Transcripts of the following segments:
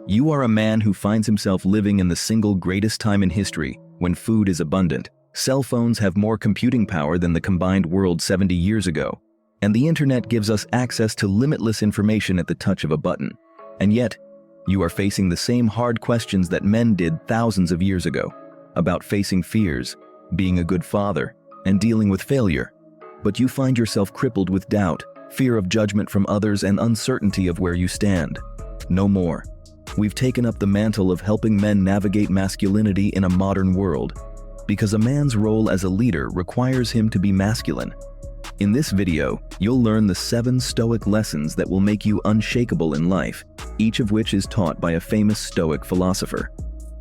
You are a man who finds himself living in the single greatest time in history, when food is abundant. Cell phones have more computing power than the combined world 70 years ago, and the internet gives us access to limitless information at the touch of a button. And yet, you are facing the same hard questions that men did thousands of years ago, about facing fears, being a good father, and dealing with failure. But you find yourself crippled with doubt, fear of judgment from others, and uncertainty of where you stand. No more. We've taken up the mantle of helping men navigate masculinity in a modern world, because a man's role as a leader requires him to be masculine. In this video, you'll learn the 7 Stoic lessons that will make you unshakable in life, each of which is taught by a famous Stoic philosopher.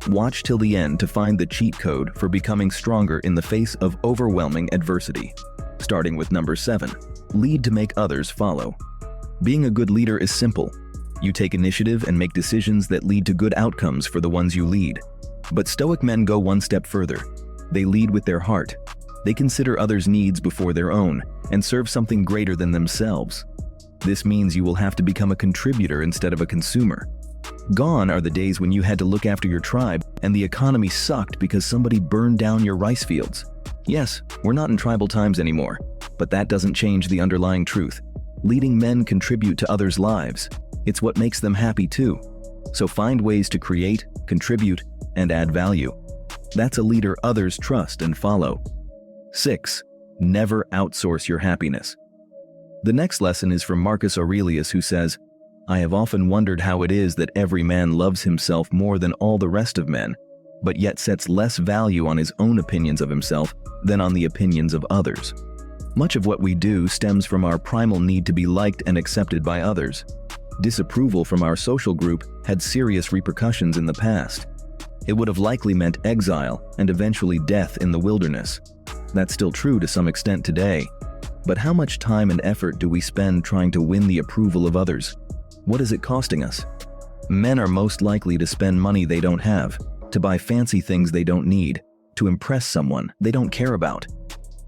Watch till the end to find the cheat code for becoming stronger in the face of overwhelming adversity. Starting with number 7, lead to make others follow. Being a good leader is simple. You take initiative and make decisions that lead to good outcomes for the ones you lead. But Stoic men go one step further. They lead with their heart. They consider others' needs before their own and serve something greater than themselves. This means you will have to become a contributor instead of a consumer. Gone are the days when you had to look after your tribe and the economy sucked because somebody burned down your rice fields. Yes, we're not in tribal times anymore, but that doesn't change the underlying truth. Leading men contribute to others' lives. It's what makes them happy too. So find ways to create, contribute, and add value. That's a leader others trust and follow. 6. Never outsource your happiness. The next lesson is from Marcus Aurelius, who says, "I have often wondered how it is that every man loves himself more than all the rest of men, but yet sets less value on his own opinions of himself than on the opinions of others." Much of what we do stems from our primal need to be liked and accepted by others. Disapproval from our social group had serious repercussions in the past. It would have likely meant exile and eventually death in the wilderness. That's still true to some extent today. But how much time and effort do we spend trying to win the approval of others? What is it costing us? Men are most likely to spend money they don't have, to buy fancy things they don't need, to impress someone they don't care about.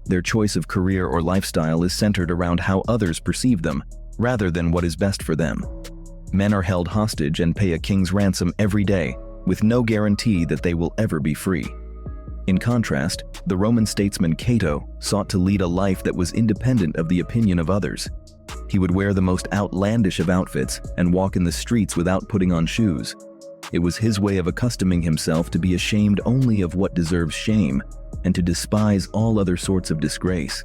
Their choice of career or lifestyle is centered around how others perceive them, rather than what is best for them. Men are held hostage and pay a king's ransom every day, with no guarantee that they will ever be free. In contrast, the Roman statesman Cato sought to lead a life that was independent of the opinion of others. He would wear the most outlandish of outfits and walk in the streets without putting on shoes. It was his way of accustoming himself to be ashamed only of what deserves shame, and to despise all other sorts of disgrace.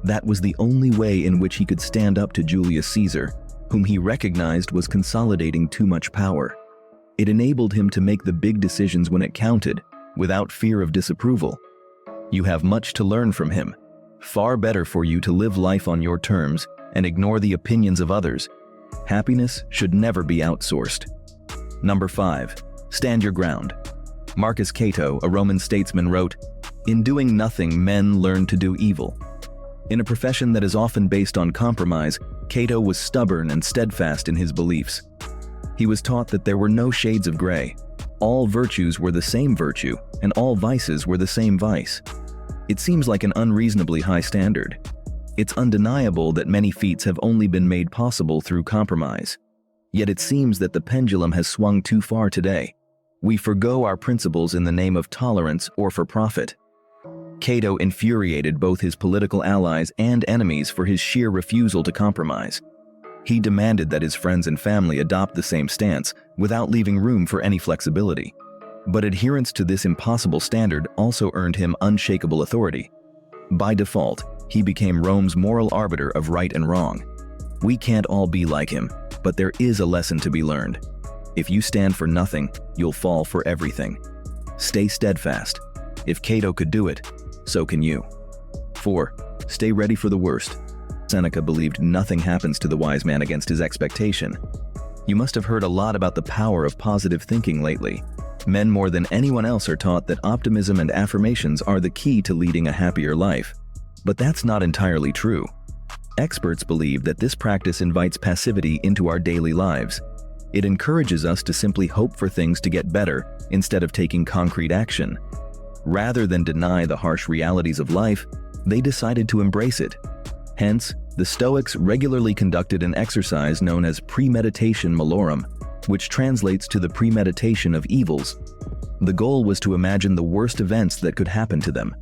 That was the only way in which he could stand up to Julius Caesar, whom he recognized was consolidating too much power. It enabled him to make the big decisions when it counted, without fear of disapproval. You have much to learn from him. Far better for you to live life on your terms and ignore the opinions of others. Happiness should never be outsourced. Number 5. Stand your ground. Marcus Cato, a Roman statesman, wrote, "In doing nothing, men learn to do evil." In a profession that is often based on compromise, Cato was stubborn and steadfast in his beliefs. He was taught that there were no shades of gray. All virtues were the same virtue, and all vices were the same vice. It seems like an unreasonably high standard. It's undeniable that many feats have only been made possible through compromise. Yet it seems that the pendulum has swung too far today. We forgo our principles in the name of tolerance or for profit. Cato infuriated both his political allies and enemies for his sheer refusal to compromise. He demanded that his friends and family adopt the same stance without leaving room for any flexibility. But adherence to this impossible standard also earned him unshakable authority. By default, he became Rome's moral arbiter of right and wrong. We can't all be like him, but there is a lesson to be learned. If you stand for nothing, you'll fall for everything. Stay steadfast. If Cato could do it, so can you. 4. Stay ready for the worst. Seneca believed nothing happens to the wise man against his expectation. You must have heard a lot about the power of positive thinking lately. Men more than anyone else are taught that optimism and affirmations are the key to leading a happier life. But that's not entirely true. Experts believe that this practice invites passivity into our daily lives. It encourages us to simply hope for things to get better instead of taking concrete action. Rather than deny the harsh realities of life, they decided to embrace it. Hence, the Stoics regularly conducted an exercise known as premeditation malorum, which translates to the premeditation of evils. The goal was to imagine the worst events that could happen to them.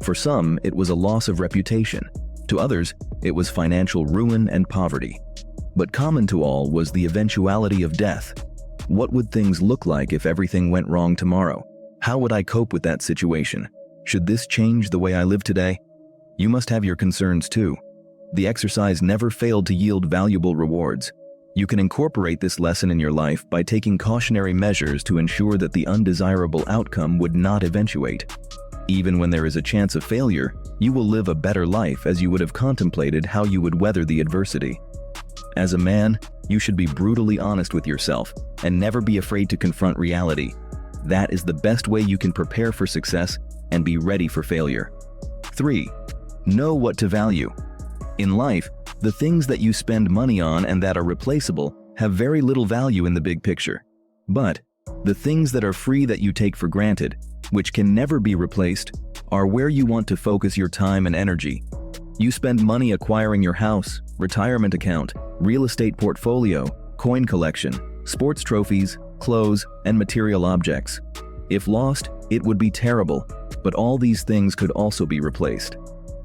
For some, it was a loss of reputation. To others, it was financial ruin and poverty. But common to all was the eventuality of death. What would things look like if everything went wrong tomorrow? How would I cope with that situation? Should this change the way I live today? You must have your concerns too. The exercise never failed to yield valuable rewards. You can incorporate this lesson in your life by taking cautionary measures to ensure that the undesirable outcome would not eventuate. Even when there is a chance of failure, you will live a better life as you would have contemplated how you would weather the adversity. As a man, you should be brutally honest with yourself and never be afraid to confront reality. That is the best way you can prepare for success and be ready for failure. 3. Know what to value. In life, the things that you spend money on and that are replaceable have very little value in the big picture. But the things that are free that you take for granted, which can never be replaced, are where you want to focus your time and energy. You spend money acquiring your house, retirement account, real estate portfolio, coin collection, sports trophies, clothes, and material objects. If lost, it would be terrible, but all these things could also be replaced.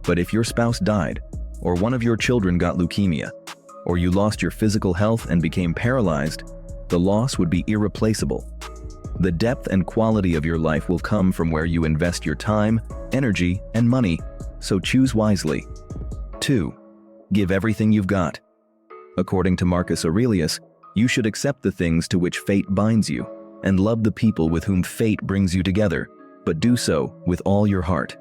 But if your spouse died, or one of your children got leukemia, or you lost your physical health and became paralyzed, the loss would be irreplaceable. The depth and quality of your life will come from where you invest your time, energy, and money, so choose wisely. 2. Give everything you've got. According to Marcus Aurelius, you should accept the things to which fate binds you, and love the people with whom fate brings you together, but do so with all your heart.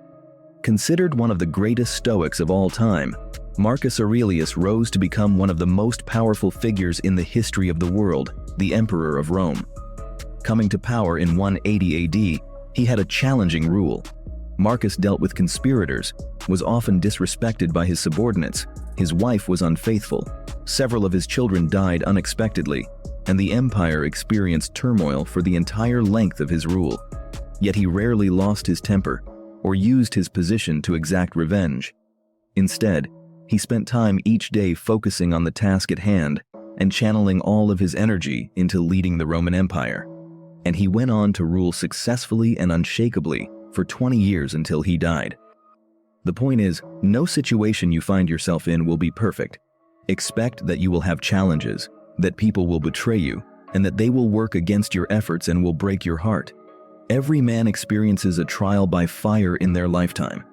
Considered one of the greatest Stoics of all time, Marcus Aurelius rose to become one of the most powerful figures in the history of the world, the Emperor of Rome. Coming to power in 180 AD, he had a challenging rule. Marcus dealt with conspirators, was often disrespected by his subordinates, his wife was unfaithful, several of his children died unexpectedly, and the empire experienced turmoil for the entire length of his rule. Yet he rarely lost his temper or used his position to exact revenge. Instead, he spent time each day focusing on the task at hand and channeling all of his energy into leading the Roman Empire. And he went on to rule successfully and unshakably for 20 years until he died. The point is, no situation you find yourself in will be perfect. Expect that you will have challenges, that people will betray you, and that they will work against your efforts and will break your heart. Every man experiences a trial by fire in their lifetime,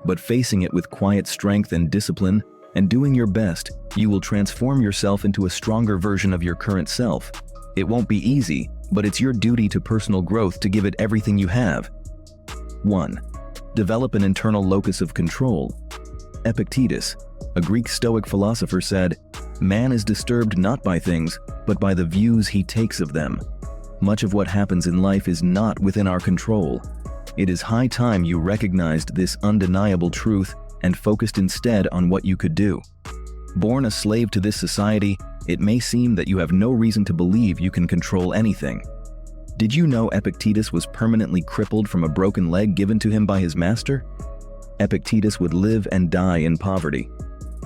but facing it with quiet strength and discipline and doing your best, you will transform yourself into a stronger version of your current self. It won't be easy, but it's your duty to personal growth to give it everything you have. 1. Develop an internal locus of control. Epictetus, a Greek Stoic philosopher, said, "Man is disturbed not by things, but by the views he takes of them." Much of what happens in life is not within our control. It is high time you recognized this undeniable truth and focused instead on what you could do. Born a slave to this society, it may seem that you have no reason to believe you can control anything. Did you know Epictetus was permanently crippled from a broken leg given to him by his master? Epictetus would live and die in poverty.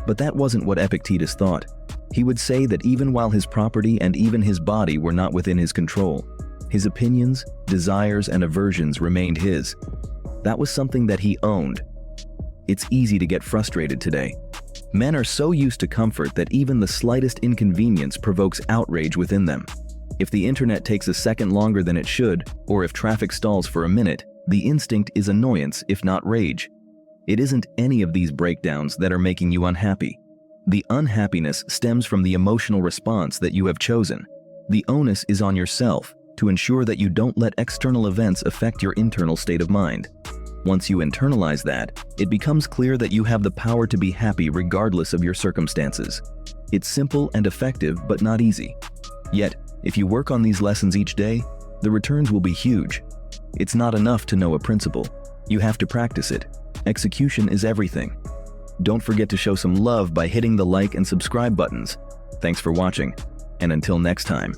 But that wasn't what Epictetus thought. He would say that even while his property and even his body were not within his control, his opinions, desires, and aversions remained his. That was something that he owned. It's easy to get frustrated today. Men are so used to comfort that even the slightest inconvenience provokes outrage within them. If the internet takes a second longer than it should, or if traffic stalls for a minute, the instinct is annoyance, if not rage. It isn't any of these breakdowns that are making you unhappy. The unhappiness stems from the emotional response that you have chosen. The onus is on yourself to ensure that you don't let external events affect your internal state of mind. Once you internalize that, it becomes clear that you have the power to be happy regardless of your circumstances. It's simple and effective, but not easy. Yet, if you work on these lessons each day, the returns will be huge. It's not enough to know a principle. You have to practice it. Execution is everything. Don't forget to show some love by hitting the like and subscribe buttons. Thanks for watching, and until next time.